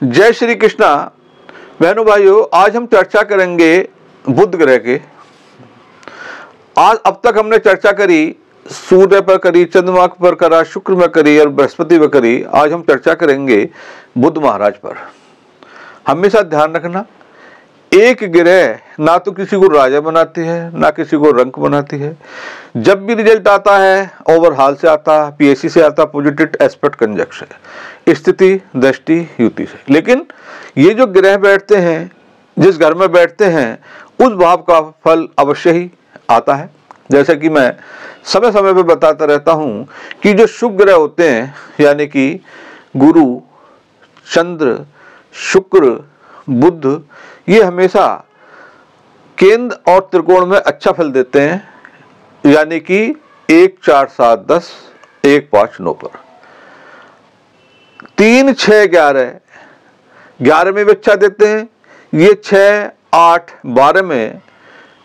जय श्री कृष्णा। बहनों भाइयों, आज हम चर्चा करेंगे बुध ग्रह के। आज अब तक हमने चर्चा करी सूर्य पर करी, चंद्रमा पर करा, शुक्र में करी और बृहस्पति पर करी। आज हम चर्चा करेंगे बुध महाराज पर। हमेशा ध्यान रखना, एक ग्रह ना तो किसी को राजा बनाती है ना किसी को रंक बनाती है। जब भी रिजल्ट आता है ओवरऑल से आता, पीएससी से आता, पॉजिटिव एस्पेक्ट कंजक्शन, स्थिति, दृष्टि, युति से। लेकिन ये जो ग्रह बैठते हैं, जिस घर में बैठते हैं, उस भाव का फल अवश्य ही आता है। जैसे कि मैं समय समय पर बताता रहता हूँ कि जो शुभ ग्रह होते हैं, यानी कि गुरु, चंद्र, शुक्र, बुध, ये हमेशा केंद्र और त्रिकोण में अच्छा फल देते हैं, यानी कि 1, 4, 7, 10, 1, 5, 9 पर। 3, 6, 11 में भी अच्छा देते हैं। ये 6, 8, 12 में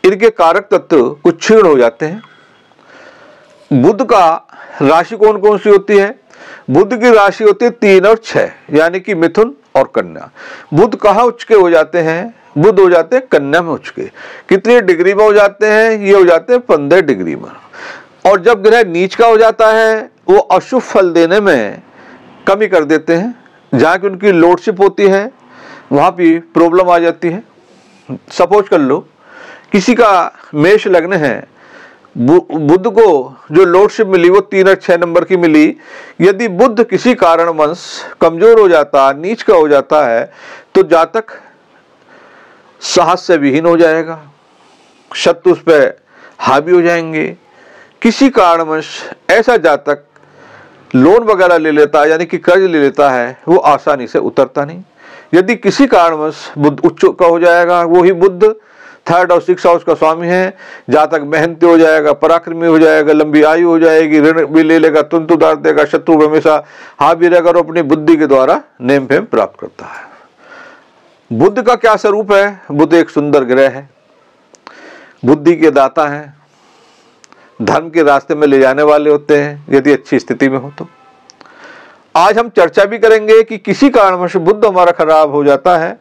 इनके कारक तत्व कुछ क्षीण हो जाते हैं। बुध का राशि कौन कौन सी होती है? बुध की राशि होती है 3 और 6, यानी कि मिथुन और कन्या। बुध कहाँ उच्च के हो जाते हैं? बुध हो जाते हैं कन्या में उच्च के। कितनी डिग्री में हो जाते हैं? ये हो जाते हैं 15 डिग्री में। और जब ग्रह नीच का हो जाता है, वो अशुभ फल देने में कमी कर देते हैं। जहाँ की उनकी लॉर्डशिप होती है वहाँ भी प्रॉब्लम आ जाती है। सपोज कर लो किसी का मेष लग्न है, बुध को जो लॉर्डशिप मिली वो 3 और 6 नंबर की मिली। यदि बुध किसी कारणवश कमजोर हो जाता, नीच का हो जाता है, तो जातक साहस से विहीन हो जाएगा, शत्रु उस पर हावी हो जाएंगे। किसी कारणवश ऐसा जातक लोन वगैरह ले लेता है, यानी कि कर्ज ले लेता है, वो आसानी से उतरता नहीं। यदि किसी कारणवश बुध उच्च का हो जाएगा, वो ही बुध 3rd और 6th हाउस का स्वामी है, जातक मेहनती हो जाएगा, पराक्रमी हो जाएगा, लंबी आयु हो जाएगी, ऋण भी ले लेगा, तुरंत उधार देगा, शत्रु हमेशा हावी रहेगा और अपनी बुद्धि के द्वारा नेम फेम प्राप्त करता है। बुध का क्या स्वरूप है? बुध एक सुंदर ग्रह है, बुद्धि के दाता है, धर्म के रास्ते में ले जाने वाले होते हैं यदि अच्छी स्थिति में हो तो। आज हम चर्चा भी करेंगे कि किसी कारणवश बुध हमारा खराब हो जाता है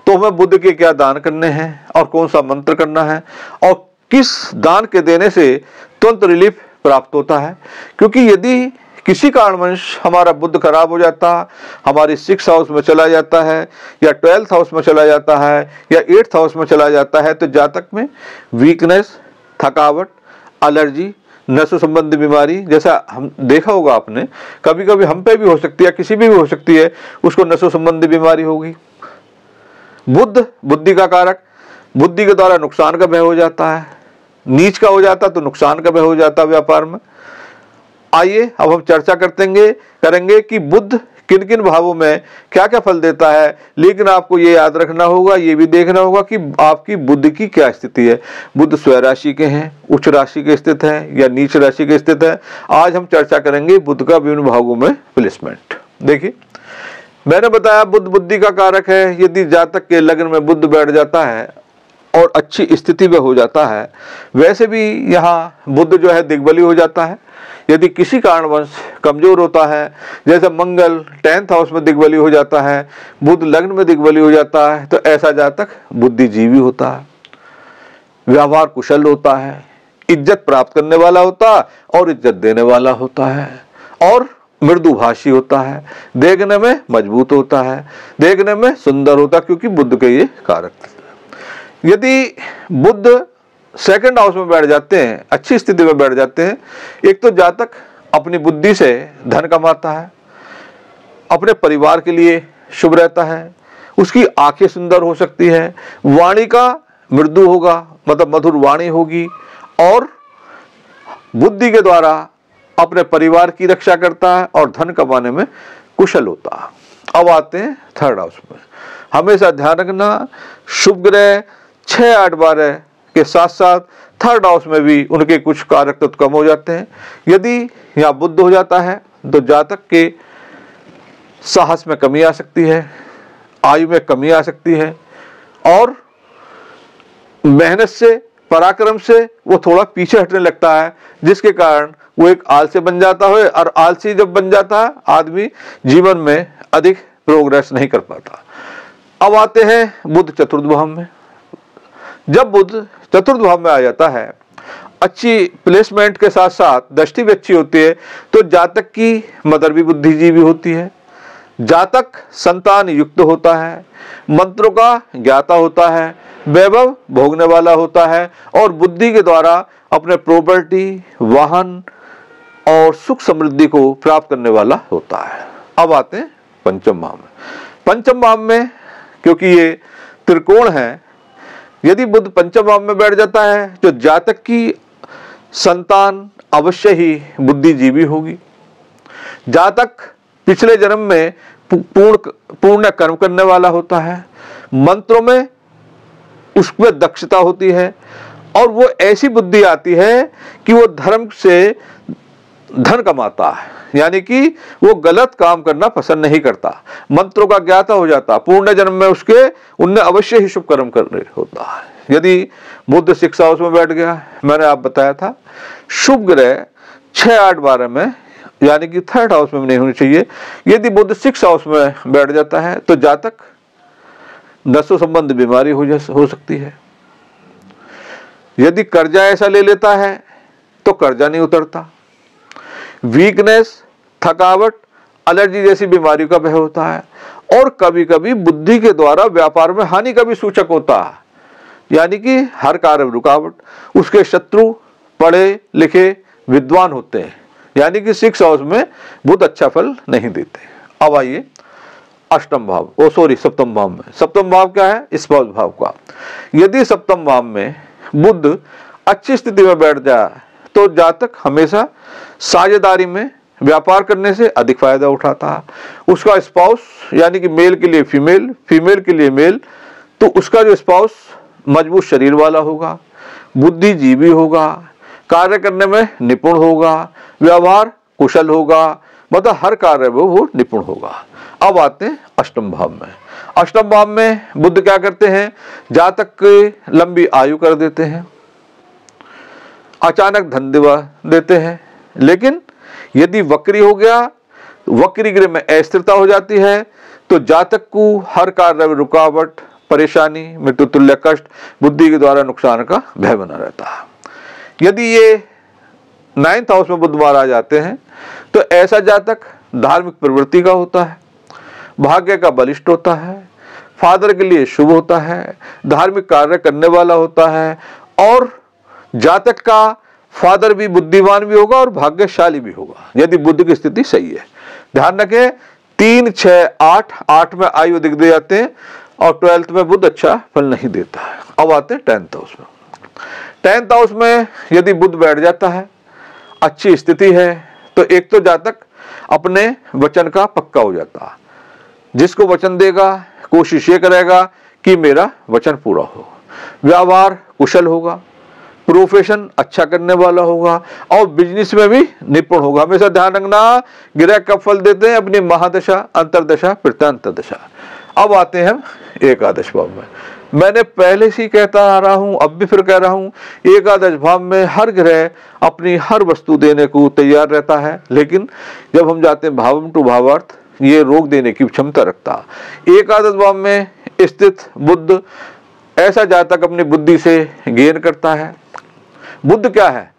तो हमें बुध के क्या दान करने हैं और कौन सा मंत्र करना है और किस दान के देने से तुरंत रिलीफ प्राप्त होता है। क्योंकि यदि किसी कारणवश हमारा बुध खराब हो जाता, हमारी 6th हाउस में चला जाता है या 12th हाउस में चला जाता है या 8th हाउस में चला जाता है, तो जातक में वीकनेस, थकावट, एलर्जी, नसों संबंधी बीमारी, जैसा हम देखा होगा आपने, कभी कभी हम पे भी हो सकती है, किसी भी हो सकती है, उसको नसों संबंधी बीमारी होगी। बुध बुद्धि का कारक, बुद्धि के द्वारा नुकसान का भय हो जाता है, नीच का हो जाता तो नुकसान का भय हो जाता व्यापार में। आइए अब हम चर्चा करेंगे कि बुध किन किन भावों में क्या क्या फल देता है। लेकिन आपको ये याद रखना होगा, ये भी देखना होगा कि आपकी बुध की क्या स्थिति है। बुध स्वयं राशि के हैं, उच्च राशि के स्थित है या नीच राशि के स्थित है। आज हम चर्चा करेंगे बुध का विभिन्न भागों में प्लेसमेंट। देखिए, मैंने बताया बुध बुद्धि का कारक है। यदि जातक के लग्न में बुध बैठ जाता है और अच्छी स्थिति में हो जाता है, वैसे भी यहाँ बुध जो है दिग्बली हो जाता है। यदि किसी कारणवश कमजोर होता है, जैसे मंगल 10th हाउस में दिग्बली हो जाता है, बुध लग्न में दिग्बली हो जाता है, तो ऐसा जातक बुद्धिजीवी होता है, व्यवहार कुशल होता है, इज्जत प्राप्त करने वाला होता है और इज्जत देने वाला होता है, और मृदुभाषी होता है, देखने में मजबूत होता है, देखने में सुंदर होता है, क्योंकि बुध के ये कारक। यदि बुध 2nd हाउस में बैठ जाते हैं, अच्छी स्थिति में बैठ जाते हैं, एक तो जातक अपनी बुद्धि से धन कमाता है, अपने परिवार के लिए शुभ रहता है, उसकी आंखें सुंदर हो सकती है, वाणी का मृदु होगा, मतलब मधुर वाणी होगी, और बुद्धि के द्वारा अपने परिवार की रक्षा करता है और धन कमाने में कुशल होता है। अब आते हैं 3rd हाउस में। हमेशा ध्यान रखना, शुभ ग्रह 6, 8, 12 के साथ साथ 3rd हाउस में भी उनके कुछ कारक तत्व कम हो जाते हैं। यदि यहाँ बुध हो जाता है तो जातक के साहस में कमी आ सकती है, आयु में कमी आ सकती है, और मेहनत से, पराक्रम से वो थोड़ा पीछे हटने लगता है, जिसके कारण वो एक आलसी बन जाता है। और आलसी जब बन जाता है आदमी, जीवन में अधिक प्रोग्रेस नहीं कर पाता। अब आते हैं बुध चतुर्थ भाव में। जब बुध चतुर्थ भाव में आ जाता है, अच्छी प्लेसमेंट के साथ साथ दृष्टि भी अच्छी होती है, तो जातक की मदर भी बुद्धिजीवी होती है, जातक संतान युक्त होता है, मंत्रों का ज्ञाता होता है, वैभव भोगने वाला होता है और बुद्धि के द्वारा अपने प्रॉपर्टी, वाहन और सुख समृद्धि को प्राप्त करने वाला होता है। अब आते हैं पंचम भाव में। पंचम भाव में क्योंकि ये त्रिकोण है, यदि बुध पंचम भाव में बैठ जाता है तो जातक की संतान अवश्य ही बुद्धिजीवी होगी। जातक पिछले जन्म में पूर्ण कर्म करने वाला होता है, मंत्रों में उसमें दक्षता होती है और वो ऐसी बुद्धि आती है कि वो धर्म से धन कमाता है, यानी कि वो गलत काम करना पसंद नहीं करता, मंत्रों का ज्ञाता हो जाता, पूर्ण जन्म में उसके उनने अवश्य ही शुभ कर्म करने होता है। यदि बुध 6 हाउस में बैठ गया, मैंने आप बताया था शुभ ग्रह 6, 8, 12 में, यानी कि 3rd हाउस में नहीं होनी चाहिए। यदि बुध 6 हाउस में बैठ जाता है तो जातक नसों संबंध बीमारी हो सकती है। यदि कर्जा ऐसा ले लेता है तो कर्जा नहीं उतरता, वीकनेस, थकावट, एलर्जी जैसी बीमारियों का भय होता है और कभी कभी बुद्धि के द्वारा व्यापार में हानि का भी सूचक होता है, यानी कि हर कार्य में रुकावट। उसके शत्रु पढ़े लिखे विद्वान होते हैं, यानी कि 6 हाउस में बुध अच्छा फल नहीं देते। अब आइए अष्टम भाव, सप्तम भाव में। सप्तम भाव क्या है? स्पाउस भाव का। यदि सप्तम भाव में बुध अच्छी स्थिति में बैठ जाए तो जातक हमेशा साझेदारी में व्यापार करने से अधिक फायदा उठाता है। उसका स्पाउस यानी कि मेल के लिए फीमेल, फीमेल के लिए मेल, तो उसका जो स्पाउस मजबूत शरीर वाला होगा, बुद्धिजीवी होगा, कार्य करने में निपुण होगा, व्यवहार कुशल होगा, मतलब हर कार्य में वो निपुण होगा। अब आते हैं अष्टम भाव में। अष्टम भाव में बुध क्या करते हैं? जातक की लंबी आयु कर देते हैं, अचानक धन दिवा देते हैं। लेकिन यदि वक्री हो गया, वक्री गृह में अस्थिरता हो जाती है तो जातक को हर कार्य में रुकावट, परेशानी, मृत्यु तुल्य कष्ट, बुद्धि के द्वारा नुकसान का भय बना रहता है। यदि ये 9th हाउस में बुध महाराज आते हैं तो ऐसा जातक धार्मिक प्रवृत्ति का होता है, भाग्य का बलिष्ठ होता है, फादर के लिए शुभ होता है, धार्मिक कार्य करने वाला होता है और जातक का फादर भी बुद्धिमान भी होगा और भाग्यशाली भी होगा यदि बुद्ध की स्थिति सही है। ध्यान रखें 3, 6, 8 में आयु अधिक दे जाते हैं और 12th में बुध अच्छा फल नहीं देता है। अब आते हैं 10th हाउस में। 10th हाउस में यदि बुध बैठ जाता है, अच्छी स्थिति है, तो एक तो जातक अपने वचन का पक्का हो जाता है, जिसको वचन देगा कोशिश ये करेगा कि मेरा वचन पूरा हो, व्यवहार कुशल होगा, प्रोफेशन अच्छा करने वाला होगा और बिजनेस में भी निपुण होगा। हमेशा ध्यान रखना ग्रह कब फल देते हैं? अपनी महादशा, अंतरदशा, प्रत्यंतरदशा। अब आते हैं हम एकादश भाव में। मैंने पहले से ही कहता आ रहा हूं, अब भी फिर कह रहा हूं, एकादश भाव में हर ग्रह अपनी हर वस्तु देने को तैयार रहता है, लेकिन जब हम जाते हैं भावम टू भावार्थ ये रोक देने की क्षमता रखता। एकादश भाव में स्थित बुध ऐसा जातक अपनी बुद्धि से गेन करता है। बुध क्या है?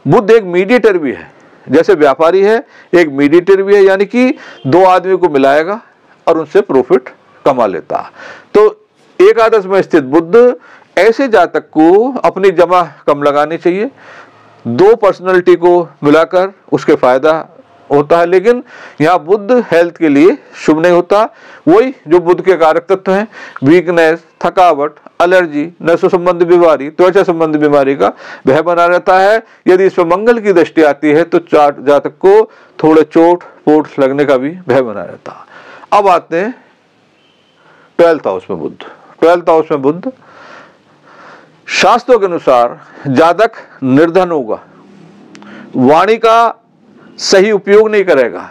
बुध एक मीडिएटर भी है, जैसे व्यापारी है एक मीडिएटर भी है, यानी कि 2 आदमी को मिलाएगा और उनसे प्रॉफिट कमा लेता। तो एकादश में स्थित बुध ऐसे जातक को अपनी जमा कम लगानी चाहिए, 2 पर्सनैलिटी को मिलाकर उसके फायदा होता है, लेकिन यहाँ बुध हेल्थ के लिए शुभ नहीं होता। वही जो बुध के कारक तत्व हैं, वीकनेस, थकावट, एलर्जी, नसों संबंधी बीमारी, त्वचा संबंधी बीमारी का भय बना रहता है। यदि इसमें मंगल की दृष्टि आती है तो जातक को थोड़े चोट पोट लगने का भी भय बना रहता है। अब आते हैं 12th हाउस में बुध। 12th हाउस में बुध शास्त्रों के अनुसार जातक निर्धन होगा, वाणी का सही उपयोग नहीं करेगा,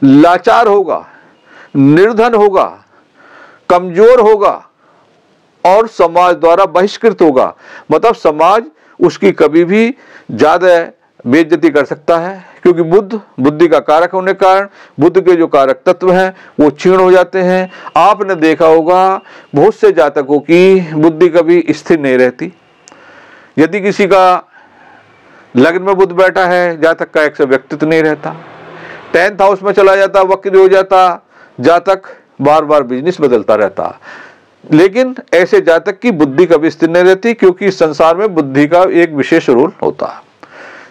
लाचार होगा, निर्धन होगा, कमजोर होगा और समाज द्वारा बहिष्कृत होगा। मतलब समाज उसकी कभी भी ज्यादा बेइज्जती कर सकता है, क्योंकि बुध बुद्धि का कारक होने के कारण बुध के जो कारक तत्व हैं वो क्षीण हो जाते हैं। आपने देखा होगा बहुत से जातकों की बुद्धि कभी स्थिर नहीं रहती। यदि किसी का लग्न में बुध बैठा है, जातक का एक से व्यक्तित्व नहीं रहता, 10th हाउस में चला जाता, वक्री हो जाता, जातक बार बार बिजनेस बदलता रहता। लेकिन ऐसे जातक की बुद्धि कभी स्थिर नहीं रहती, क्योंकि इस संसार में बुद्धि का एक विशेष रोल होता है।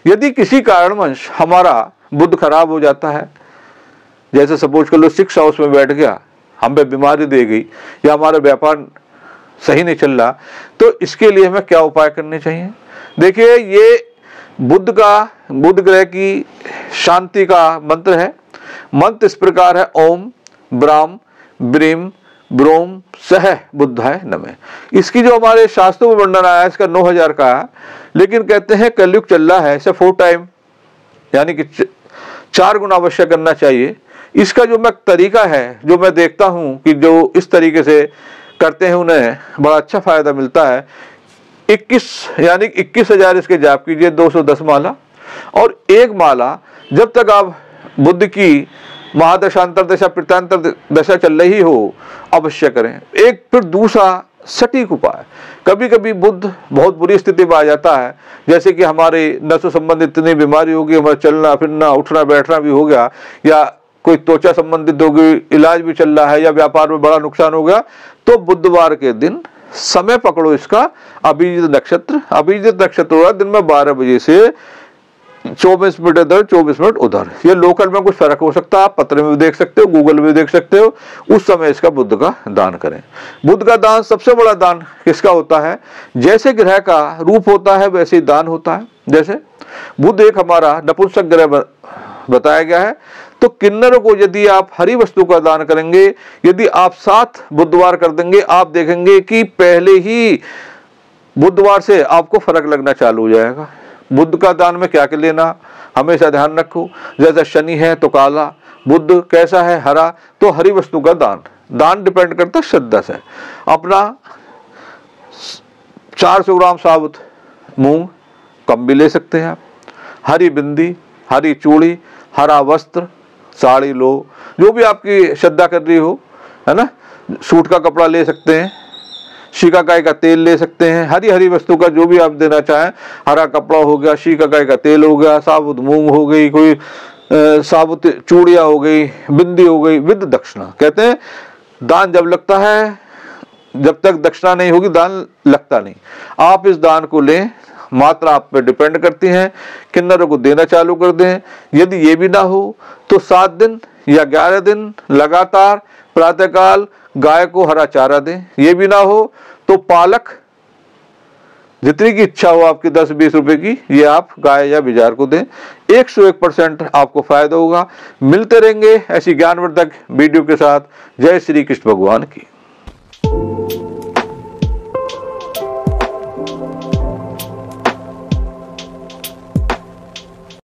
यदि किसी कारणवश हमारा बुध खराब हो जाता है, जैसे सपोज कर लो 6th हाउस में बैठ गया, हम पे बीमारी दे गई या हमारा व्यापार सही नहीं चल रहा, तो इसके लिए हमें क्या उपाय करने चाहिए? देखिए, ये बुध ग्रह की शांति का मंत्र है। मंत्र इस प्रकार है, ओम ब्राम ब्रीम ब्रोम सह बुद्धाय नमः। इसकी जो हमारे शास्त्रों में वर्णन आया है इसका 9000 का है, लेकिन कहते हैं कलयुग चल रहा है, इसे 4 टाइम यानी कि 4 गुना अवश्य करना चाहिए। इसका जो मैं तरीका है, जो मैं देखता हूं कि जो इस तरीके से करते हैं उन्हें बड़ा अच्छा फायदा मिलता है। 21,000 इसके जाप कीजिए, 210 माला, और एक माला जब तक आप बुद्ध की महादशांतर दशा प्रत्यांतर दशा चल रही हो अवश्य करें। एक फिर दूसरा सटीक उपाय, कभी कभी बुद्ध बहुत बुरी स्थिति में आ जाता है, जैसे कि हमारे नसों संबंधित इतनी बीमारी होगी, हमारा चलना फिरना उठना बैठना भी हो गया, या कोई त्वचा संबंधित होगी, इलाज भी चल रहा है, या व्यापार में बड़ा नुकसान हो गया, तो बुधवार के दिन समय पकड़ो इसका, अभिजीत नक्षत्र होगा दिन में 12 बजे से 24 मिनट इधर 24 मिनट उधर। ये लोकल में कुछ फर्क हो सकता है, आप पत्र में भी देख सकते हो, गूगल में भी देख सकते हो। उस समय इसका बुध का दान करें। बुध का दान सबसे बड़ा दान किसका होता है? जैसे ग्रह का रूप होता है वैसे ही दान होता है। जैसे बुध एक हमारा नपुंसक ग्रह बताया गया है, तो किन्नरों को यदि आप हरी वस्तु का दान करेंगे, यदि आप 7 बुधवार कर देंगे, आप देखेंगे कि पहले ही बुधवार से आपको फर्क लगना चालू हो जाएगा। बुध का दान में क्या लेना, हमेशा ध्यान रखो। जैसे शनि है तो काला, बुध कैसा है? हरा, तो हरी वस्तु का दान डिपेंड करता है श्रद्धा से। अपना 400 ग्राम साबुत मूंग कम भी ले सकते हैं आप, हरी बिंदी, हरी चूड़ी, हरा वस्त्र, साड़ी लो, जो भी आपकी श्रद्धा कर रही हो, है ना। सूट का कपड़ा ले सकते हैं, शिकाकाई का तेल ले सकते हैं, हरी वस्तु का जो भी आप देना चाहें, हरा कपड़ा हो गया, शिकाकाई का तेल हो गया, साबुत मूंग हो गई, कोई साबुत चूड़ियाँ हो गई, बिंदी हो गई, विद दक्षिणा। कहते हैं दान जब लगता है, जब तक दक्षिणा नहीं होगी दान लगता नहीं। आप इस दान को लें, मात्रा आप पे डिपेंड करती है, किन्नरों को देना चालू कर दें। यदि ये भी ना हो तो 7 दिन या 11 दिन लगातार प्रातःकाल गाय को हरा चारा दें। ये भी ना हो तो पालक जितनी की इच्छा हो आपकी 10-20 रुपए की, ये आप गाय या बिजार को दें। 101% आपको फायदा होगा। मिलते रहेंगे ऐसी ज्ञानवर्धक वीडियो के साथ। जय श्री कृष्ण भगवान की।